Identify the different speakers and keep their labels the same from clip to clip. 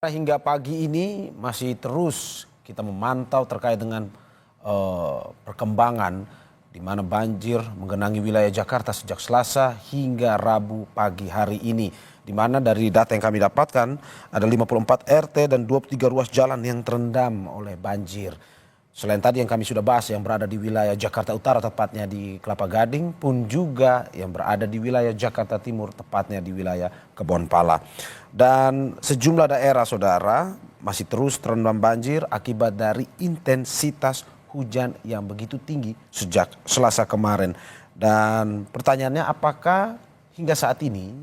Speaker 1: Hingga pagi ini masih terus kita memantau terkait dengan perkembangan di mana banjir menggenangi wilayah Jakarta sejak Selasa hingga Rabu pagi hari ini. Di mana dari data yang kami dapatkan ada 54 RT dan 23 ruas jalan yang terendam oleh banjir. Selain tadi yang kami sudah bahas yang berada di wilayah Jakarta Utara tepatnya di Kelapa Gading pun juga yang berada di wilayah Jakarta Timur tepatnya di wilayah Kebonpala. Dan sejumlah daerah saudara masih terus terendam banjir akibat dari intensitas hujan yang begitu tinggi sejak Selasa kemarin. Dan pertanyaannya apakah hingga saat ini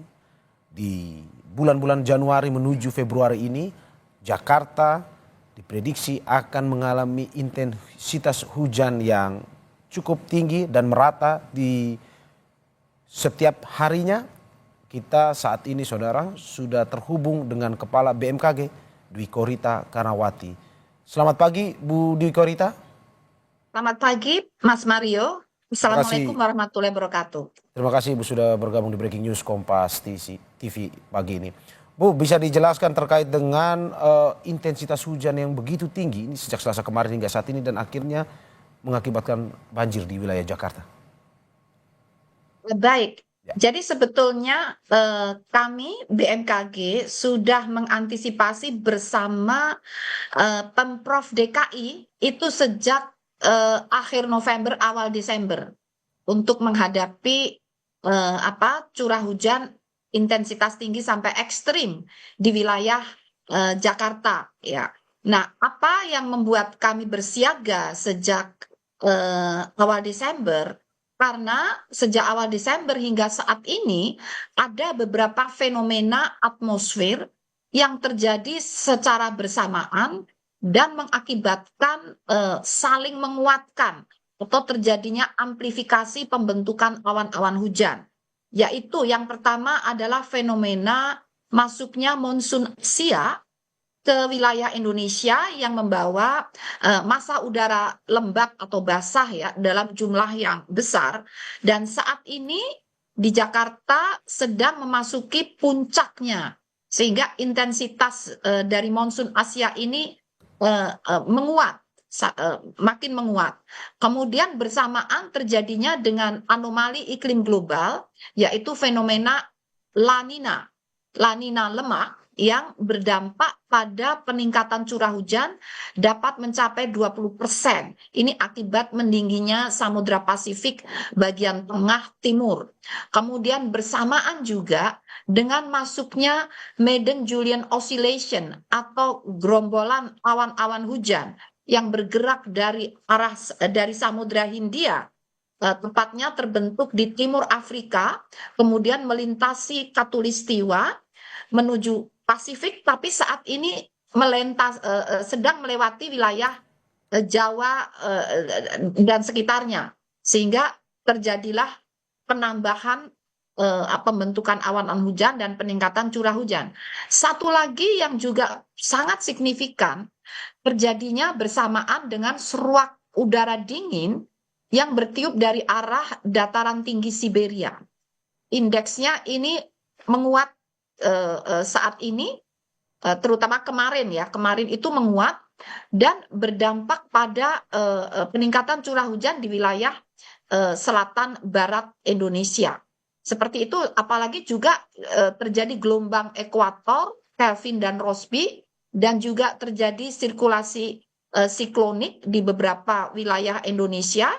Speaker 1: di bulan-bulan Januari menuju Februari ini Jakarta diprediksi akan mengalami intensitas hujan yang cukup tinggi dan merata di setiap harinya. Kita saat ini saudara sudah terhubung dengan Kepala BMKG Dwi Korita Karnawati. Selamat pagi Bu Dwi Korita.
Speaker 2: Selamat pagi Mas Mario.
Speaker 1: Terima
Speaker 2: Assalamualaikum
Speaker 1: kasih.
Speaker 2: warahmatullahi wabarakatuh.
Speaker 1: Terima kasih Ibu sudah bergabung di Breaking News Kompas TV pagi ini. Bu, bisa dijelaskan terkait dengan intensitas hujan yang begitu tinggi ini sejak Selasa kemarin hingga saat ini dan akhirnya mengakibatkan banjir di wilayah Jakarta.
Speaker 2: Baik,
Speaker 1: Ya.
Speaker 2: jadi sebetulnya kami BMKG sudah mengantisipasi bersama Pemprov DKI itu sejak akhir November awal Desember untuk menghadapi curah hujan intensitas tinggi sampai ekstrim di wilayah Jakarta ya. Nah, apa yang membuat kami bersiaga sejak awal Desember? Karena sejak awal Desember hingga saat ini ada beberapa fenomena atmosfer yang terjadi secara bersamaan dan mengakibatkan saling menguatkan atau terjadinya amplifikasi pembentukan awan-awan hujan. Yaitu yang pertama adalah fenomena masuknya monsun Asia ke wilayah Indonesia yang membawa massa udara lembab atau basah ya dalam jumlah yang besar. Dan saat ini di Jakarta sedang memasuki puncaknya. Sehingga intensitas dari monsun Asia ini menguat. Makin menguat. Kemudian bersamaan terjadinya dengan anomali iklim global, yaitu fenomena La Nina. La Nina lemah yang berdampak pada peningkatan curah hujan dapat mencapai 20%. Ini akibat meningginya Samudra Pasifik bagian tengah timur. Kemudian bersamaan juga dengan masuknya Madden-Julian Oscillation atau gerombolan awan-awan hujan yang bergerak dari Samudra Hindia, tepatnya terbentuk di timur Afrika, kemudian melintasi Katulistiwa menuju Pasifik, tapi saat ini sedang melewati wilayah Jawa dan sekitarnya, sehingga terjadilah penambahan pembentukan awan hujan dan peningkatan curah hujan. Satu lagi yang juga sangat signifikan terjadinya bersamaan dengan seruak udara dingin yang bertiup dari arah dataran tinggi Siberia. Indeksnya ini menguat saat ini, terutama kemarin itu menguat dan berdampak pada peningkatan curah hujan di wilayah selatan barat Indonesia. Seperti itu, apalagi juga terjadi gelombang ekuator, Kelvin dan Rossby, dan juga terjadi sirkulasi siklonik di beberapa wilayah Indonesia,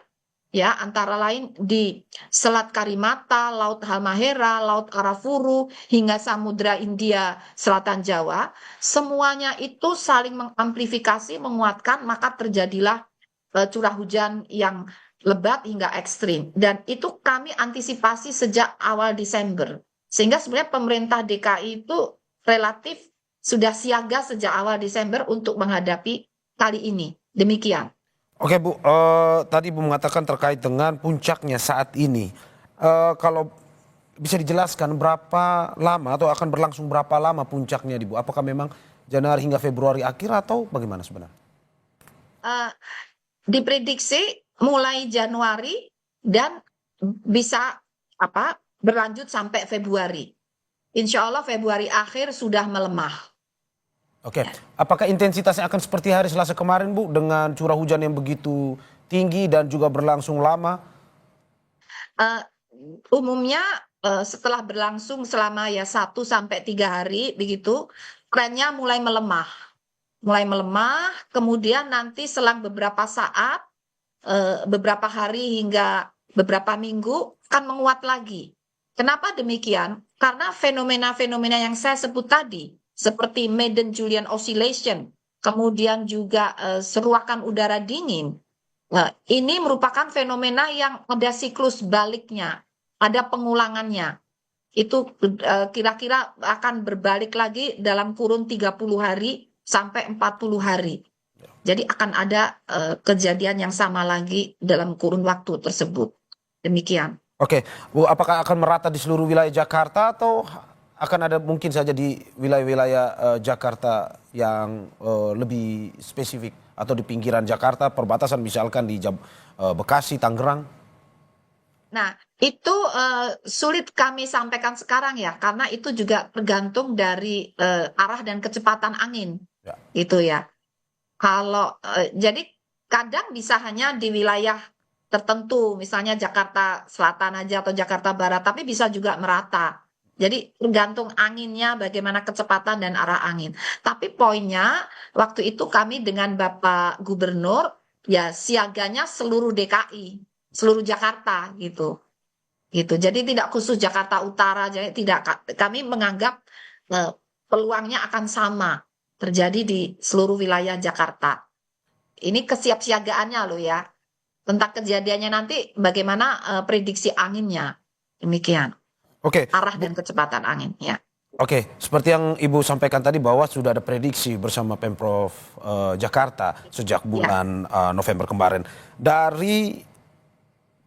Speaker 2: ya, antara lain di Selat Karimata, Laut Halmahera, Laut Arafuru, hingga Samudra Hindia Selatan Jawa. Semuanya itu saling mengamplifikasi, menguatkan, maka terjadilah curah hujan yang lebat hingga ekstrim. Dan itu kami antisipasi sejak awal Desember. Sehingga sebenarnya pemerintah DKI itu relatif sudah siaga sejak awal Desember untuk menghadapi kali ini. Demikian.
Speaker 1: Oke Bu, tadi Bu mengatakan terkait dengan puncaknya saat ini. Kalau bisa dijelaskan berapa lama atau akan berlangsung berapa lama puncaknya di Bu? Apakah memang Januari hingga Februari akhir atau bagaimana sebenarnya?
Speaker 2: Uh, Diprediksi mulai Januari dan bisa berlanjut sampai Februari. Insya Allah Februari akhir sudah melemah.
Speaker 1: Oke, apakah intensitasnya akan seperti hari Selasa kemarin, Bu, dengan curah hujan yang begitu tinggi dan juga berlangsung lama?
Speaker 2: Eh, Umumnya setelah berlangsung selama ya 1 sampai 3 hari begitu, trennya mulai melemah, kemudian nanti selang beberapa saat, beberapa hari hingga beberapa minggu akan menguat lagi. Kenapa demikian? Karena fenomena-fenomena yang saya sebut tadi, seperti Madden-Julian Oscillation, kemudian juga seruakan udara dingin. Nah, ini merupakan fenomena yang ada siklus baliknya, ada pengulangannya. Itu kira-kira akan berbalik lagi dalam kurun 30 hari sampai 40 hari. Jadi akan ada kejadian yang sama lagi dalam kurun waktu tersebut. Demikian.
Speaker 1: Oke, Bu, apakah akan merata di seluruh wilayah Jakarta atau akan ada mungkin saja di wilayah-wilayah Jakarta yang lebih spesifik atau di pinggiran Jakarta, perbatasan misalkan di Bekasi, Tangerang?
Speaker 2: Nah, itu sulit kami sampaikan sekarang ya, karena itu juga tergantung dari arah dan kecepatan angin,
Speaker 1: Ya.
Speaker 2: gitu ya. Kalau jadi kadang bisa hanya di wilayah tertentu, misalnya Jakarta Selatan aja atau Jakarta Barat, tapi bisa juga merata. Jadi tergantung anginnya, bagaimana kecepatan dan arah angin. Tapi poinnya, waktu itu kami dengan Bapak Gubernur, ya siaganya seluruh DKI, seluruh Jakarta gitu. Gitu. Jadi tidak khusus Jakarta Utara, jadi tidak kami menganggap eh, peluangnya akan sama terjadi di seluruh wilayah Jakarta. Ini kesiapsiagaannya loh ya. Tentang kejadiannya nanti bagaimana prediksi anginnya. Demikian.
Speaker 1: Oke,
Speaker 2: Arah
Speaker 1: Bu.
Speaker 2: dan kecepatan angin ya.
Speaker 1: Oke, seperti yang Ibu sampaikan tadi bahwa sudah ada prediksi bersama Pemprov Jakarta sejak
Speaker 2: Ya.
Speaker 1: bulan November kemarin. Dari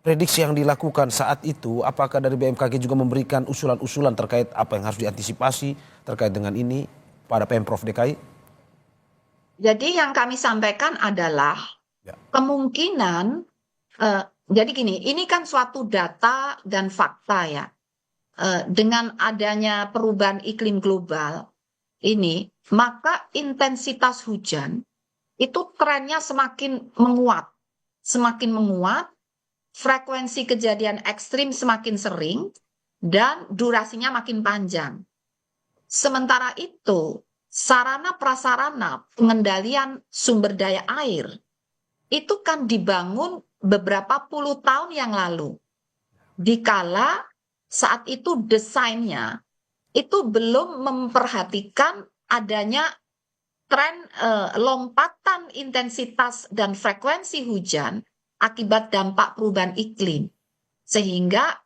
Speaker 1: prediksi yang dilakukan saat itu, apakah dari BMKG juga memberikan usulan-usulan terkait apa yang harus diantisipasi terkait dengan ini pada Pemprov DKI?
Speaker 2: Jadi yang kami sampaikan adalah
Speaker 1: Ya.
Speaker 2: kemungkinan, jadi gini, ini kan suatu data dan fakta ya. Dengan adanya perubahan iklim global ini, maka intensitas hujan itu trennya semakin menguat, frekuensi kejadian ekstrim semakin sering, dan durasinya makin panjang. Sementara itu, sarana prasarana pengendalian sumber daya air itu kan dibangun beberapa puluh tahun yang lalu. Dikala saat itu desainnya itu belum memperhatikan adanya tren lompatan intensitas dan frekuensi hujan akibat dampak perubahan iklim. Sehingga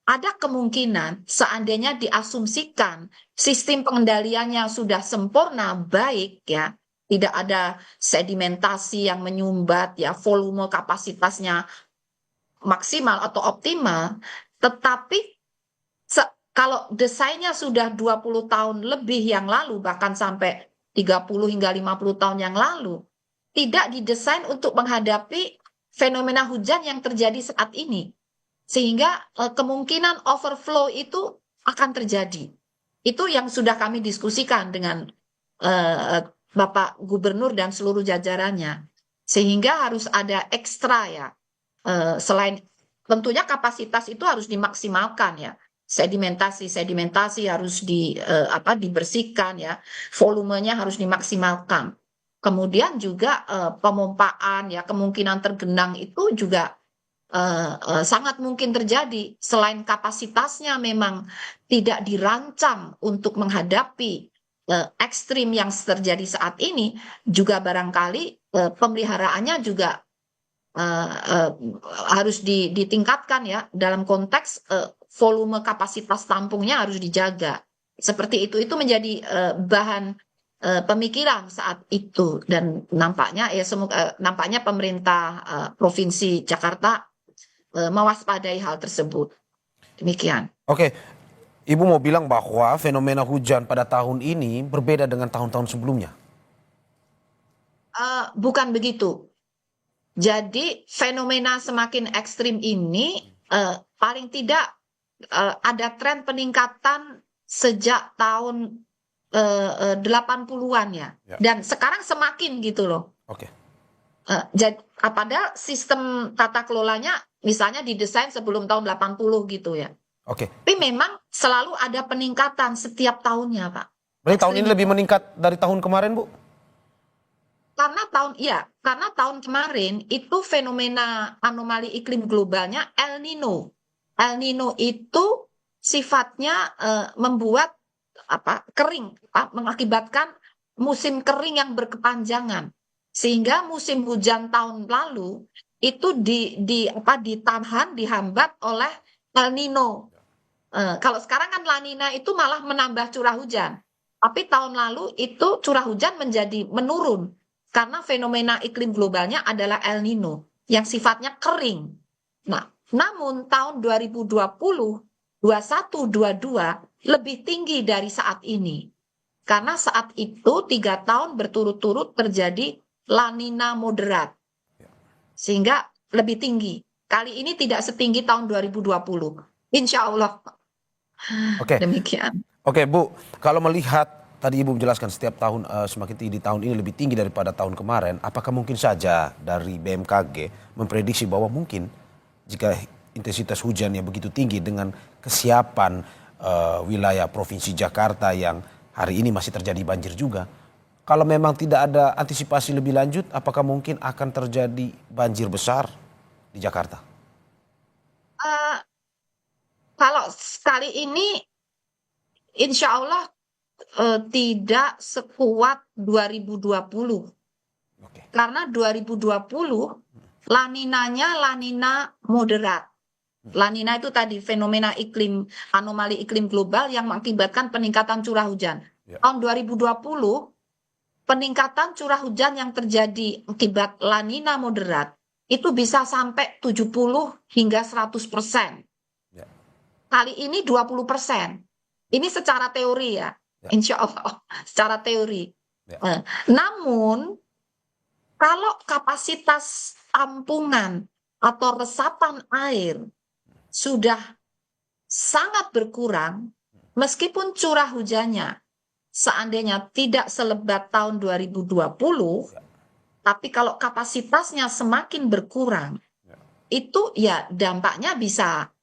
Speaker 2: ada kemungkinan seandainya diasumsikan sistem pengendaliannya sudah sempurna, baik ya, tidak ada sedimentasi yang menyumbat ya, volume kapasitasnya maksimal atau optimal, tetapi kalau desainnya sudah 20 tahun lebih yang lalu, bahkan sampai 30 hingga 50 tahun yang lalu, tidak didesain untuk menghadapi fenomena hujan yang terjadi saat ini. Sehingga kemungkinan overflow itu akan terjadi. Itu yang sudah kami diskusikan dengan Bapak Gubernur dan seluruh jajarannya. Sehingga harus ada ekstra ya. Selain tentunya kapasitas itu harus dimaksimalkan ya. Sedimentasi harus dibersihkan ya. Volumenya harus dimaksimalkan. Kemudian juga pemompaan ya, kemungkinan tergenang itu juga sangat mungkin terjadi. Selain kapasitasnya memang tidak dirancang untuk menghadapi ekstrim yang terjadi saat ini, juga barangkali pemeliharaannya juga harus ditingkatkan ya, dalam konteks volume kapasitas tampungnya harus dijaga. Seperti itu menjadi bahan pemikiran saat itu, dan nampaknya nampaknya pemerintah Provinsi Jakarta mewaspadai hal tersebut. Demikian.
Speaker 1: Oke, Ibu mau bilang bahwa fenomena hujan pada tahun ini berbeda dengan tahun-tahun sebelumnya.
Speaker 2: Bukan begitu. Jadi fenomena semakin ekstrim ini paling tidak ada tren peningkatan sejak tahun 80-an ya.
Speaker 1: Ya.
Speaker 2: Dan sekarang semakin gitu loh.
Speaker 1: Oke.
Speaker 2: Padahal sistem tata kelolanya misalnya didesain sebelum tahun 80 gitu ya.
Speaker 1: Oke.
Speaker 2: Tapi memang selalu ada peningkatan setiap tahunnya, Pak.
Speaker 1: Berarti tahun ini lebih meningkat dari tahun kemarin, Bu?
Speaker 2: Karena tahun kemarin itu fenomena anomali iklim globalnya El Nino. El Nino itu sifatnya membuat kering, mengakibatkan musim kering yang berkepanjangan. Sehingga musim hujan tahun lalu itu ditahan, dihambat oleh El Nino. Kalau sekarang kan La Nina itu malah menambah curah hujan. Tapi tahun lalu itu curah hujan menjadi menurun karena fenomena iklim globalnya adalah El Nino yang sifatnya kering. Nah, namun tahun 2020, 21, 22 lebih tinggi dari saat ini. Karena saat itu 3 tahun berturut-turut terjadi La Nina moderat. Sehingga lebih tinggi. Kali ini tidak setinggi tahun 2020. Insya Allah.
Speaker 1: Oke.
Speaker 2: Demikian.
Speaker 1: Oke, Bu, kalau melihat tadi Ibu menjelaskan setiap tahun semakin tinggi, tahun ini lebih tinggi daripada tahun kemarin, apakah mungkin saja dari BMKG memprediksi bahwa mungkin jika intensitas hujan yang begitu tinggi dengan kesiapan wilayah Provinsi Jakarta yang hari ini masih terjadi banjir juga, kalau memang tidak ada antisipasi lebih lanjut, apakah mungkin akan terjadi banjir besar di Jakarta?
Speaker 2: Kalau sekali ini insya Allah tidak sekuat 2020.
Speaker 1: Oke.
Speaker 2: Karena 2020 La Ninanya La Nina moderat. La Nina itu tadi fenomena anomali iklim global yang mengakibatkan peningkatan curah hujan.
Speaker 1: Ya.
Speaker 2: Tahun 2020 peningkatan curah hujan yang terjadi akibat La Nina moderat itu bisa sampai 70 hingga 100%.
Speaker 1: Ya.
Speaker 2: Kali ini 20%. Ini secara teori ya.
Speaker 1: Ya.
Speaker 2: Insya Allah secara teori.
Speaker 1: Ya.
Speaker 2: Namun kalau kapasitas tampungan atau resapan air sudah sangat berkurang, meskipun curah hujannya seandainya tidak selebat tahun 2020, tapi kalau kapasitasnya semakin berkurang, itu ya dampaknya bisa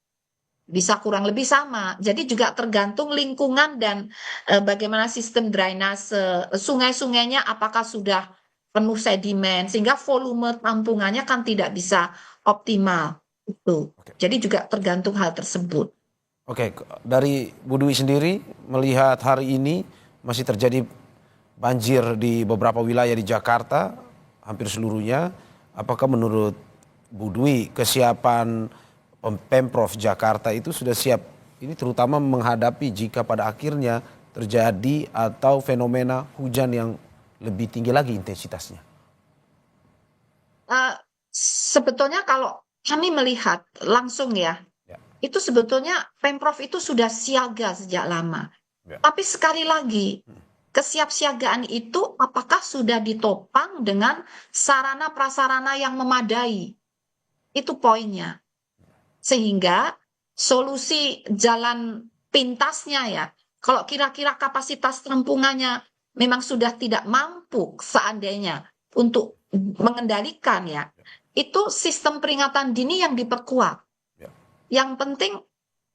Speaker 2: kurang lebih sama. Jadi juga tergantung lingkungan dan bagaimana sistem drainase sungai-sungainya apakah sudah penuh sedimen sehingga volume tampungannya kan tidak bisa optimal itu. Jadi juga tergantung hal tersebut.
Speaker 1: Oke, dari Bu Dwi sendiri melihat hari ini masih terjadi banjir di beberapa wilayah di Jakarta, hampir seluruhnya. Apakah menurut Bu Dwi kesiapan Pemprov Jakarta itu sudah siap, ini terutama menghadapi jika pada akhirnya terjadi atau fenomena hujan yang lebih tinggi lagi intensitasnya?
Speaker 2: Sebetulnya kalau kami melihat langsung ya, itu sebetulnya Pemprov itu sudah siaga sejak lama. Tapi sekali lagi, kesiapsiagaan itu apakah sudah ditopang dengan sarana prasarana yang memadai? Itu poinnya. Sehingga solusi jalan pintasnya ya, kalau kira-kira kapasitas tampungannya memang sudah tidak mampu seandainya untuk mengendalikan ya, itu sistem peringatan dini yang diperkuat. Yang penting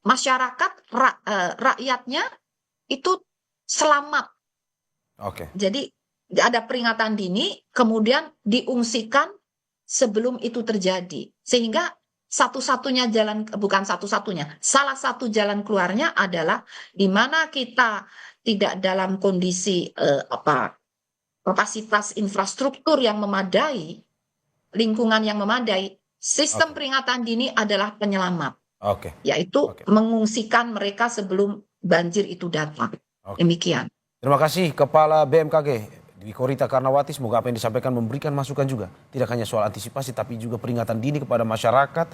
Speaker 2: masyarakat, rakyatnya itu selamat. Jadi ada peringatan dini, kemudian diungsikan sebelum itu terjadi. Sehingga satu-satunya jalan, bukan satu-satunya, salah satu jalan keluarnya adalah di mana kita tidak dalam kondisi kapasitas infrastruktur yang memadai, lingkungan yang memadai, sistem peringatan dini adalah penyelamat. Yaitu mengungsikan mereka sebelum banjir itu datang. Demikian.
Speaker 1: Terima kasih Kepala BMKG Dwi Korita Karnawati, semoga apa yang disampaikan memberikan masukan juga. Tidak hanya soal antisipasi tapi juga peringatan dini kepada masyarakat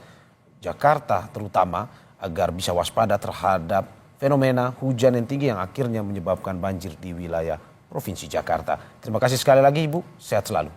Speaker 1: Jakarta terutama agar bisa waspada terhadap fenomena hujan yang tinggi yang akhirnya menyebabkan banjir di wilayah Provinsi Jakarta. Terima kasih sekali lagi Ibu, sehat selalu.